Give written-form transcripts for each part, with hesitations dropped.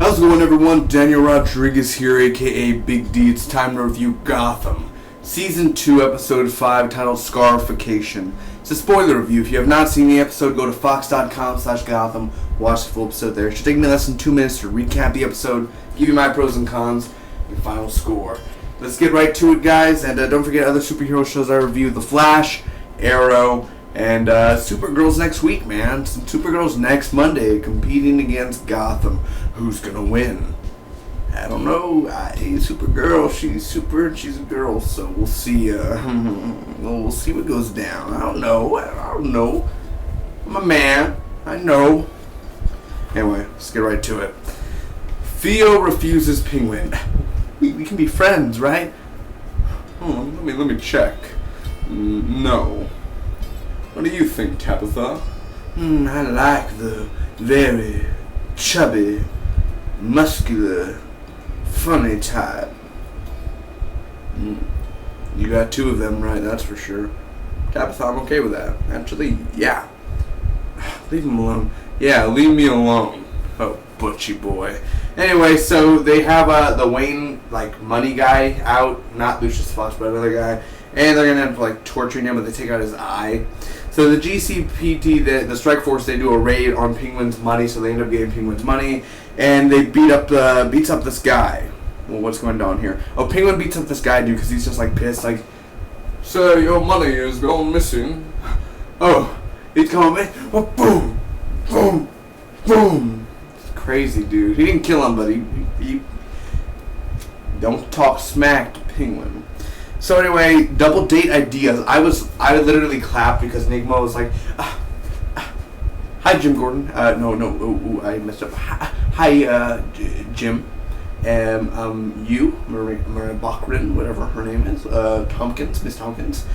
How's it going, everyone? Daniel Rodriguez here, aka Big D. It's time to review Gotham. Season 2, Episode 5, titled Scarification. It's a spoiler review. If you have not seen the episode, go to fox.com/Gotham. Watch the full episode there. It should take me less than 2 minutes to recap the episode, give you my pros and cons, and final score. Let's get right to it, guys. And don't forget other superhero shows I review. The Flash, Arrow, and Supergirl's next week, man. Some Supergirl's next Monday competing against Gotham. Who's gonna win? I don't know. Supergirl, she's super and she's a girl, so we'll see. We'll see what goes down. I don't know. I'm a man. I know. Anyway, let's get right to it. Theo refuses Penguin. We can be friends, right? Let me check. No. What do you think, Tabitha? I like the very chubby, muscular, funny type. You got 2 of them, right? That's for sure. Tabitha, I'm okay with that. Actually, yeah. Leave him alone. Yeah, leave me alone. Oh, butchy boy. Anyway, so they have the Wayne, money guy out. Not Lucius Fox, but another guy. And they're going to end up, torturing him, but they take out his eye. So the GCPD, the strike force, they do a raid on Penguin's money, so they end up getting Penguin's money, and they beats up this guy. Well, what's going on here? Oh, Penguin beats up this guy, dude, because he's just, pissed, Sir, your money is gone missing. Oh, it's gone missing. Oh, boom, boom, boom. It's crazy, dude. He didn't kill him, but he don't talk smack to Penguin. So anyway, double date ideas. I literally clapped because Nigma was like, "Hi, Jim Gordon." No, I messed up. Hi, Jim. You, Maria Bachrin, whatever her name is, Miss Tompkins.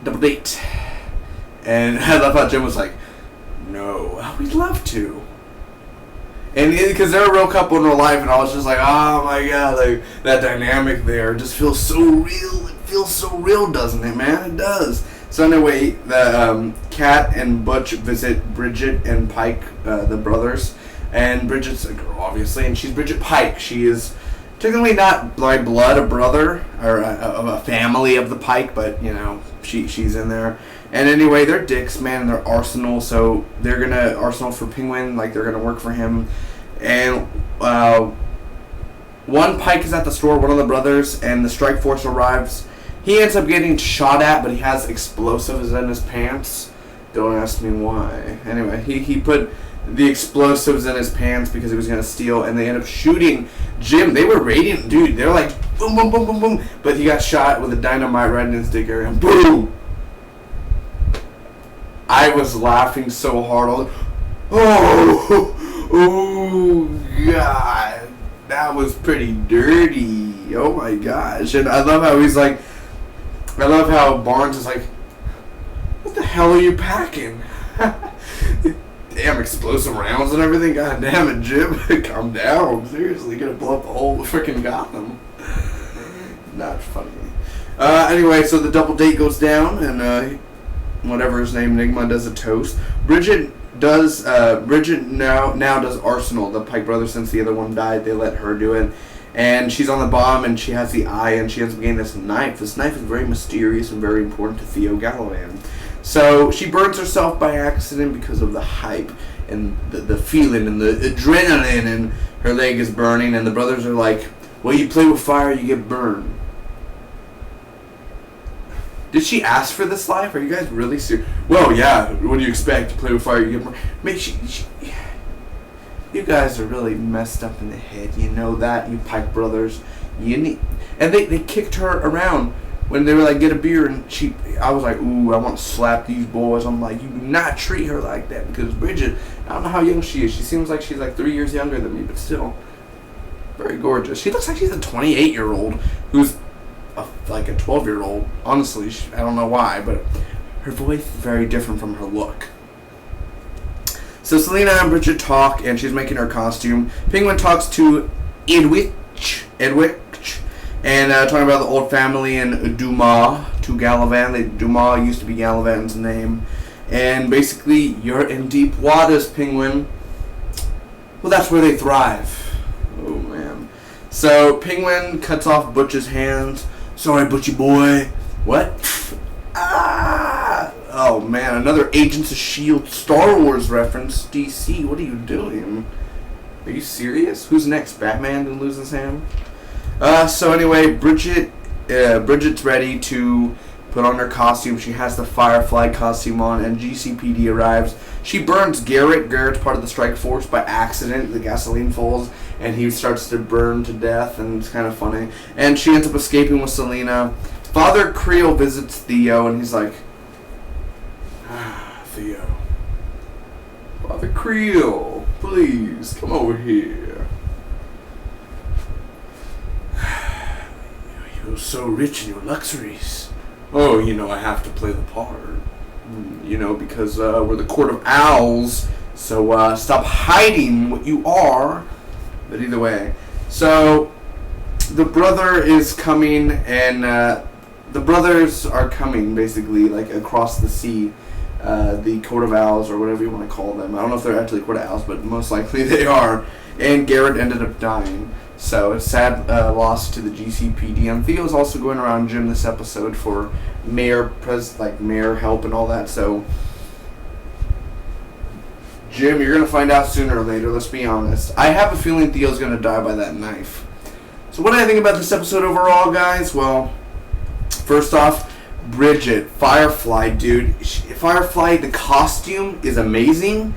Double date. And I love how Jim was like, "No, we'd love to." And because they're a real couple in real life, and I was just like, oh my god, that dynamic there just feels so real. It feels so real, doesn't it, man? It does. So anyway, the Kat and Butch visit Bridget and Pike, the brothers, and Bridget's a girl, obviously, and she's Bridget Pike. She is technically not by blood a brother or a family of the Pike, but she's in there. And anyway, they're dicks, man, and they're arsenal, so they're gonna arsenal for Penguin, they're gonna work for him. And one Pike is at the store, one of the brothers, and the strike force arrives. He ends up getting shot at, but he has explosives in his pants. Don't ask me why. Anyway, he put the explosives in his pants because he was gonna steal, and they end up shooting Jim. They were radiant, dude. They're like boom, boom, boom, boom, boom, but he got shot with a dynamite right in his dick area, and boom. I was laughing so hard. Oh, God. That was pretty dirty. Oh, my gosh. And I love how Barnes is like, what the hell are you packing? Damn, explosive rounds and everything. God damn it, Jim. Calm down. Seriously, you're going to blow up the whole freaking Gotham. Not funny. Anyway, so the double date goes down, and whatever his name, Nigma, does a toast. Bridget now does Arsenal, the Pike brothers, since the other one died. They let her do it. And she's on the bomb, and she has the eye, and she ends up getting this knife. This knife is very mysterious and very important to Theo Galavan. So she burns herself by accident because of the hype and the feeling and the adrenaline, and her leg is burning, and the brothers are like, well, you play with fire, you get burned. Did she ask for this life? Are you guys really serious? Well, yeah. What do you expect? To play with fire, you get more. You guys are really messed up in the head. You know that, you Pike brothers. And they kicked her around when they were like, get a beer, and I was like, ooh, I want to slap these boys. I'm like, you do not treat her like that, because Bridget, I don't know how young she is. She seems like she's 3 years younger than me, but still very gorgeous. She looks like she's a 28-year-old who's like a 12-year-old. Honestly, I don't know why, but her voice is very different from her look. So Selena and Bridget talk, and she's making her costume. Penguin talks to Edwidge, and talking about the old family and Dumas to Galavan. Dumas used to be Galavan's name. And basically, you're in deep waters, Penguin. well, that's where they thrive. Oh, man. So, Penguin cuts off Butch's hands. Sorry, Butchie boy. What? Ah! Oh, man, another Agents of S.H.I.E.L.D. Star Wars reference. DC, what are you doing? Are you serious? Who's next? Batman to lose his hand? So anyway, Bridget's ready to put on her costume. She has the Firefly costume on, and GCPD arrives. She burns Garrett. Garrett's part of the strike force by accident. The gasoline falls, and he starts to burn to death, and it's kind of funny. And she ends up escaping with Selena. Father Creel visits Theo, and he's like, Theo. Father Creel, please, come over here. You're so rich in your luxuries. Oh, I have to play the part. Because we're the Court of Owls, so stop hiding what you are. But either way, so the brother is coming, and the brothers are coming, basically, like, across the sea. The Court of Owls, or whatever you want to call them. I don't know if they're actually Court of Owls, but most likely they are. And Garrett ended up dying. So it's sad loss to the GCPD. And Theo's also going around Jim this episode for mayor help and all that. So Jim, you're gonna find out sooner or later. Let's be honest. I have a feeling Theo's gonna die by that knife. So what do I think about this episode overall, guys? Well, first off, Bridget, Firefly, dude. Firefly, the costume is amazing.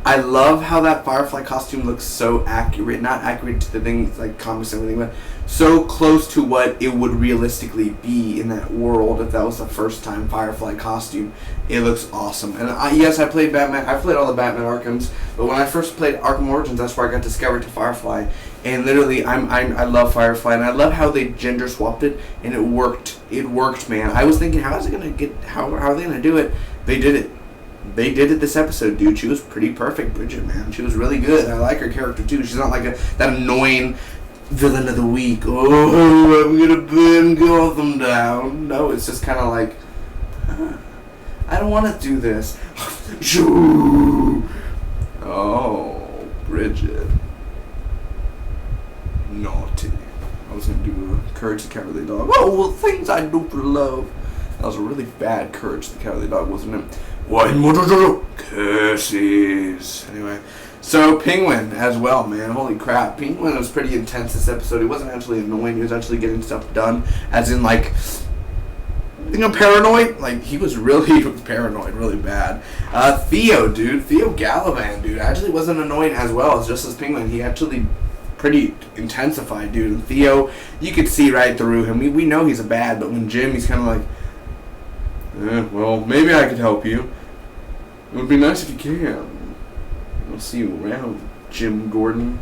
I love how that Firefly costume looks so accurate. Not accurate to the things like comics and everything, but so close to what it would realistically be in that world if that was the first time Firefly costume. It looks awesome. And yes, I played Batman. I played all the Batman Arkhams, but when I first played Arkham Origins, that's where I got discovered to Firefly. And literally, I love Firefly, and I love how they gender swapped it, and it worked. It worked, man. I was thinking, how are they gonna do it? They did it. They did it this episode, dude. She was pretty perfect, Bridget, man. She was really good. I like her character, too. She's not like that annoying villain of the week. Oh, I'm gonna burn Gotham down. No, it's just kind of like, I don't want to do this. Oh, Bridget. Naughty. I was going to do Courage the Cowardly Dog. Oh, well, things I do for love. That was a really bad Courage the Cowardly Dog, wasn't it? What? Curses. Anyway, so Penguin as well, man. Holy crap. Penguin was pretty intense this episode. He wasn't actually annoying. He was actually getting stuff done. As in, like, paranoid. Like, he was paranoid, really bad. Theo, dude. Theo Gallivan, dude. Actually wasn't annoying as well as just as Penguin. He actually pretty intensified, dude. And Theo, you could see right through him. We know he's a bad, but when Jim, he's kind of like, well, maybe I could help you. It would be nice if you can. I'll see you around, Jim Gordon.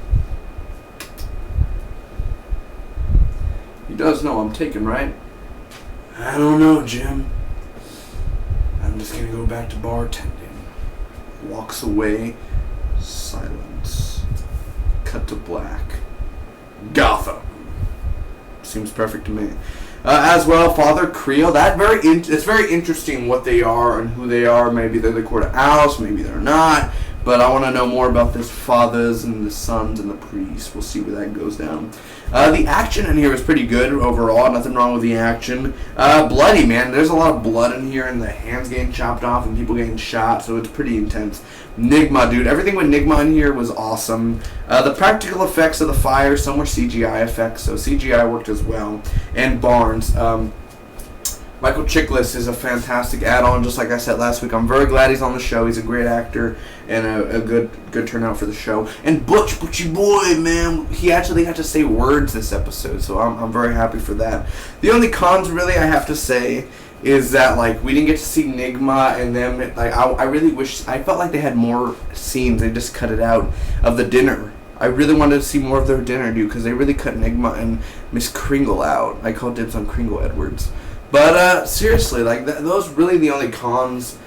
He does know I'm taken, right? I don't know, Jim. I'm just gonna go back to bartending. Walks away. Silence. Cut to black. Gotham. Seems perfect to me. As well, Father Creel. It's very interesting what they are and who they are. Maybe they're the Court of Owls, maybe they're not. But I want to know more about this fathers and the sons and the priests. We'll see where that goes down. The action in here is pretty good overall. Nothing wrong with the action. Bloody, man. There's a lot of blood in here, and the hands getting chopped off and people getting shot, so it's pretty intense. Nigma, dude. Everything with Nigma in here was awesome. The practical effects of the fire, some were CGI effects, so CGI worked as well. And Barnes. Michael Chiklis is a fantastic add-on, just like I said last week. I'm very glad he's on the show. He's a great actor and a good turnout for the show. And Butchie boy, man, he actually got to say words this episode, so I'm very happy for that. The only cons, really, I have to say, is that, like, we didn't get to see Nigma and them. Like, I really wish, I felt like they had more scenes. They just cut it out of the dinner. I really wanted to see more of their dinner, dude, because they really cut Nigma and Miss Kringle out. I call dibs on Kringle Edwards. But, seriously, like, those really the only cons.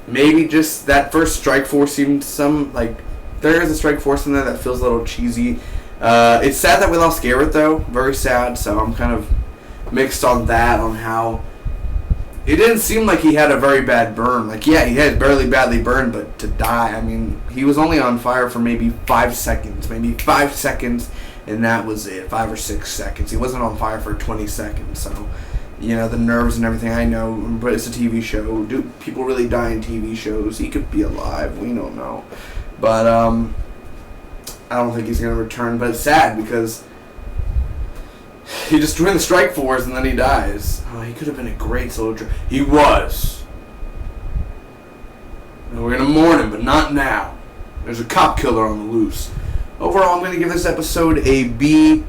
Maybe just that first strike force seemed there is a strike force in there that feels a little cheesy. It's sad that we lost Garrett, though. Very sad, so I'm kind of mixed on that, on how it didn't seem like he had a very bad burn. Like, yeah, he had barely badly burned, but to die, I mean, he was only on fire for maybe 5 seconds. Maybe 5 seconds, and that was it. 5 or 6 seconds. He wasn't on fire for 20 seconds, so, you know, the nerves and everything, I know, but it's a TV show. Do people really die in TV shows? He could be alive. We don't know. But, I don't think he's going to return, but it's sad because he just joined the strike force and then he dies. Oh, he could have been a great soldier. He was. And we're going to mourn him, but not now. There's a cop killer on the loose. Overall, I'm going to give this episode a B+,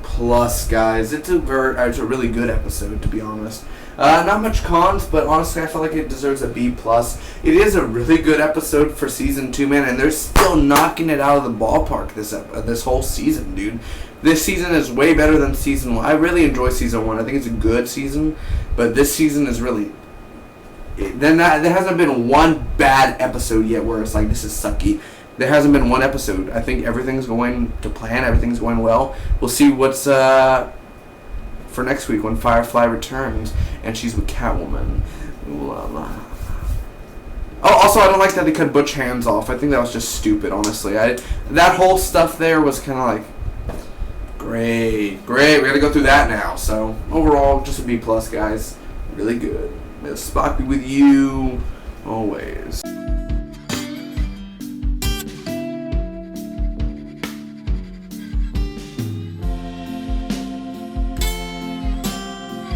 guys. It's a really good episode, to be honest. Not much cons, but honestly, I feel like it deserves a B+. It is a really good episode for Season 2, man, and they're still knocking it out of the ballpark this whole season, dude. This season is way better than Season 1. I really enjoy Season 1. I think it's a good season, but this season is really... There hasn't been one bad episode yet where it's like, this is sucky. There hasn't been one episode. I think everything's going to plan. Everything's going well. We'll see what's for next week when Firefly returns and she's with Catwoman. Ooh, la, la. Oh, also, I don't like that they cut Butch hands off. I think that was just stupid, honestly. That whole stuff there was kind of like, great. We gotta go through that now. So, overall, just a B+, guys. Really good. May the Spock be with you always.